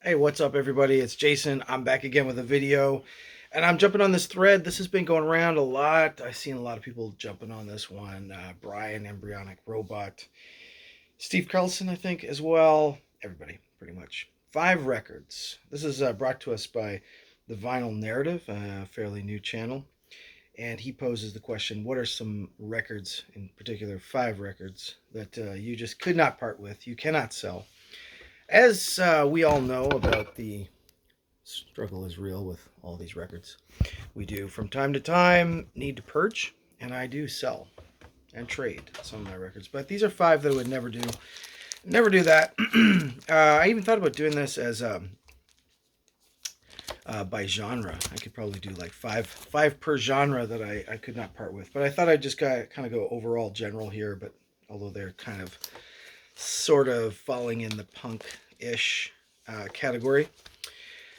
Hey, what's up, everybody? It's Jason. I'm back again with a video, and I'm jumping on this thread. This has been going around a lot. I've seen a lot of people jumping on this one. Brian, Embryonic Robot, Steve Carlson, I think, as well. Everybody, pretty much. 5 records. This is brought to us by the Vinyl Narrative, a fairly new channel. And he poses the question, what are some records, in particular 5 records, that you just could not part with, you cannot sell? As we all know about the struggle is real with all these records. We do from time to time need to purge, and I do sell and trade some of my records. But these are 5 that I would never do. Never do that. I even thought about doing this as by genre. I could probably do like five per genre that I could not part with. But I thought I'd just kind of go overall general here. But although they're kind of sort of falling in the punk-ish category.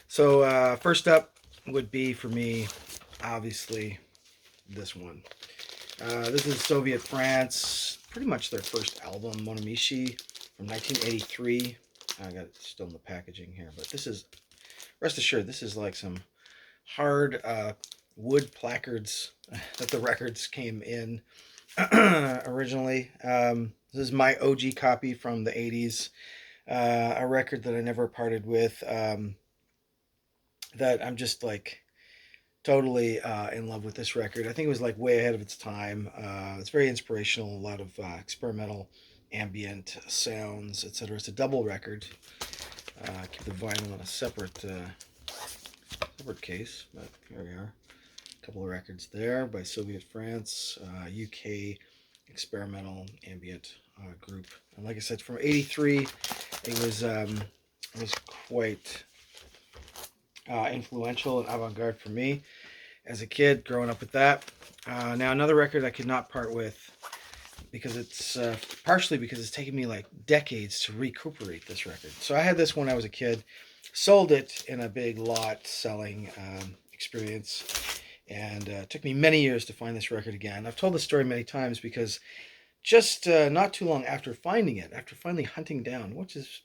So first up would be for me, obviously, this one. This is Soviet France, pretty much their first album, Monamishi, from 1983. I got it still in the packaging here, but this is, rest assured, this is like some hard wood placards that the records came in originally. This is my OG copy from the 80s, a record that I never parted with. That I'm just like totally in love with this record. I think it was like way ahead of its time. It's very inspirational, a lot of experimental ambient sounds, etc. It's a double record. Keep the vinyl in a separate case, but here we are. A couple of records there by Soviet France, UK experimental ambient group. And like I said, from '83, it was quite influential and avant-garde for me as a kid growing up with that. Now another record I could not part with because it's partially because it's taken me like decades to recuperate this record. So I had this when I was a kid, sold it in a big lot selling experience, and it took me many years to find this record again. I've told the story many times because just not too long after finding it, after finally hunting down, what is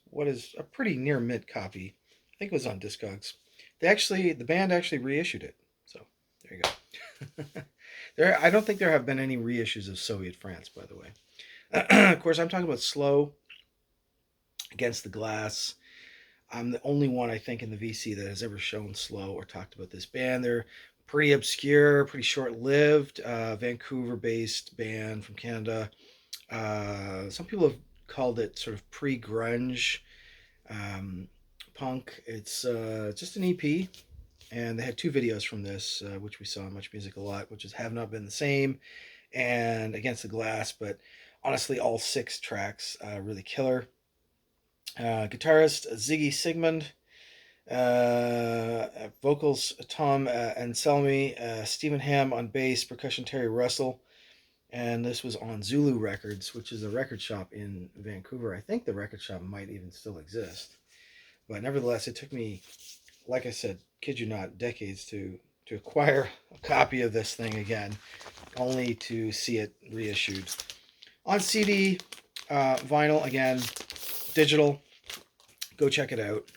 a pretty near mint copy, I think it was on Discogs. The band actually reissued it. So there you go. I don't think there have been any reissues of Soviet France, by the way. Of course, I'm talking about Slow, Against the Glass. I'm the only one, I think, in the VC that has ever shown Slow or talked about this band. They're pretty obscure, pretty short-lived, Vancouver-based band from Canada. Some people have called it sort of pre-grunge punk. It's just an EP, and they had 2 videos from this, which we saw on Much Music a lot, which is Have Not Been the Same and Against the Glass. But honestly, all 6 tracks really killer. Guitarist Ziggy Sigmund, vocals Tom Anselmi, Stephen Ham on bass, percussion Terry Russell, and this was on Zulu Records, which is a record shop in Vancouver. I think the record shop might even still exist, but nevertheless, it took me, like I said, kid you not, decades to acquire a copy of this thing again, only to see it reissued on CD, vinyl again, digital. Go check it out.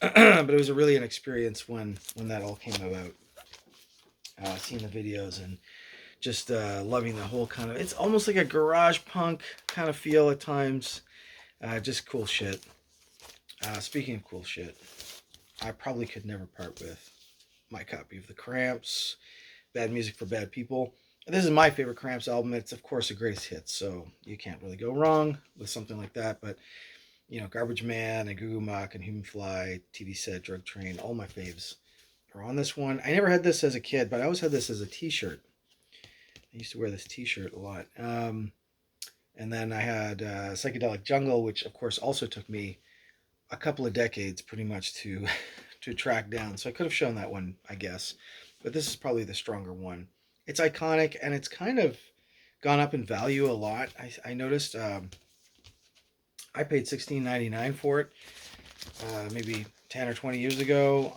But it was really an experience when that all came about. Seeing the videos and just loving the whole kind of, it's almost like a garage punk kind of feel at times. Just cool shit. Speaking of cool shit, I probably could never part with my copy of The Cramps, Bad Music for Bad People. This is my favorite Cramps album. It's, of course, a greatest hit, so you can't really go wrong with something like that. But, you know, Garbage Man and Goo Goo Mock and Human Fly, TV Set, Drug Train, all my faves are on this one. I never had this as a kid, but I always had this as a t-shirt. I used to wear this t-shirt a lot. And then I had Psychedelic Jungle, which, of course, also took me a couple of decades pretty much to to track down. So I could have shown that one, I guess. But this is probably the stronger one. It's iconic, and it's kind of gone up in value a lot. I noticed I paid $16.99 for it maybe 10 or 20 years ago.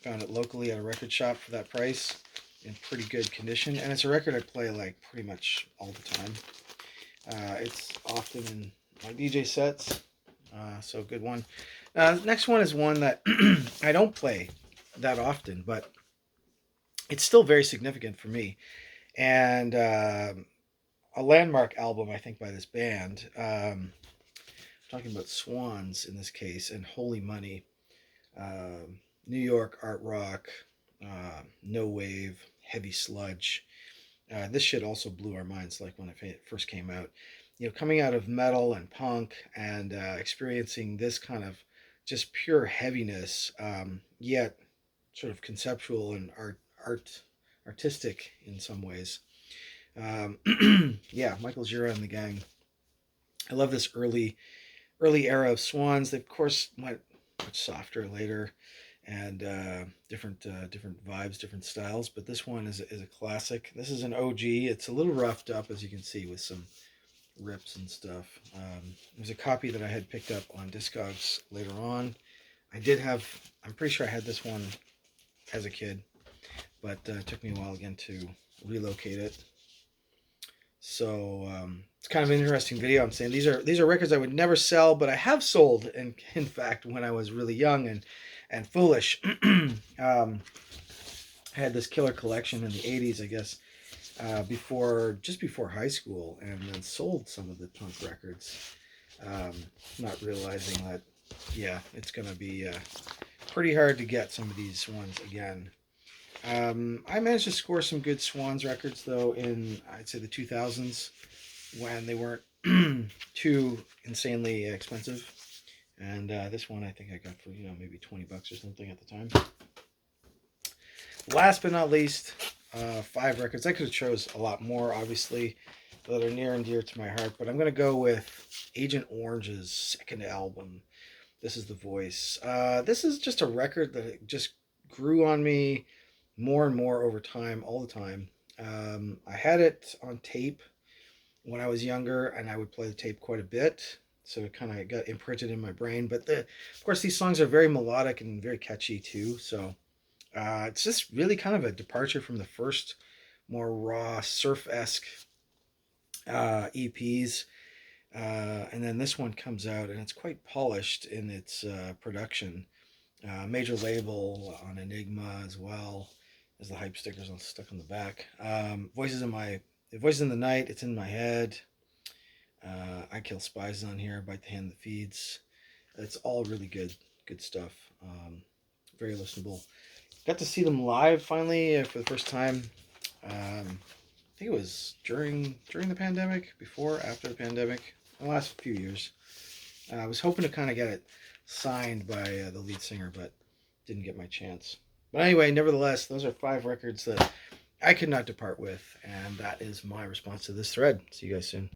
Found it locally at a record shop for that price in pretty good condition. And it's a record I play like pretty much all the time. It's often in my DJ sets. So good one. Next one is one that I don't play that often, but it's still very significant for me. And a landmark album, I think, by this band. Talking about Swans in this case, and Holy Money. New York art rock, no wave, heavy sludge. This shit also blew our minds, like when it first came out. You know, coming out of metal and punk and experiencing this kind of just pure heaviness, yet sort of conceptual and artistic in some ways. Yeah, Michael Gira and the gang. I love this early era of Swans. They of course went much softer later, and different vibes, different styles. But this one is a classic. This is an OG. It's a little roughed up, as you can see, with some rips and stuff. It was a copy that I had picked up on Discogs later on. I did have. I'm pretty sure I had this one as a kid, but it took me a while again to relocate it. So it's kind of an interesting video. I'm saying these are records I would never sell, but I have sold, and in fact, when I was really young and foolish, I had this killer collection in the '80s, I guess, before high school, and then sold some of the punk records, um, not realizing that, yeah, it's gonna be pretty hard to get some of these ones again. I managed to score some good Swans records though in, I'd say, the 2000s, when they weren't too insanely expensive. And this one I think I got for maybe $20 or something at the time. Last but not least, five records. I could have chose a lot more, obviously, that are near and dear to my heart, but I'm gonna go with Agent Orange's second album. This is The Voice. This is just a record that just grew on me more and more over time, all the time. I had it on tape when I was younger, and I would play the tape quite a bit, so it kind of got imprinted in my brain. But of course, these songs are very melodic and very catchy too. So it's just really kind of a departure from the first, more raw surf esque EPs. And then this one comes out, and it's quite polished in its production. Major label on Enigma as well. There's the hype stickers on stuck on the back. Voices in the night. It's in my head. I Kill Spies on here. Bite the Hand that Feeds. It's all really good stuff. Very listenable. Got to see them live finally for the first time. I think it was during the pandemic, before, after the pandemic, the last few years. I was hoping to kind of get it signed by the lead singer, but didn't get my chance. But anyway, nevertheless, those are five records that I could not depart with, and that is my response to this thread. See you guys soon.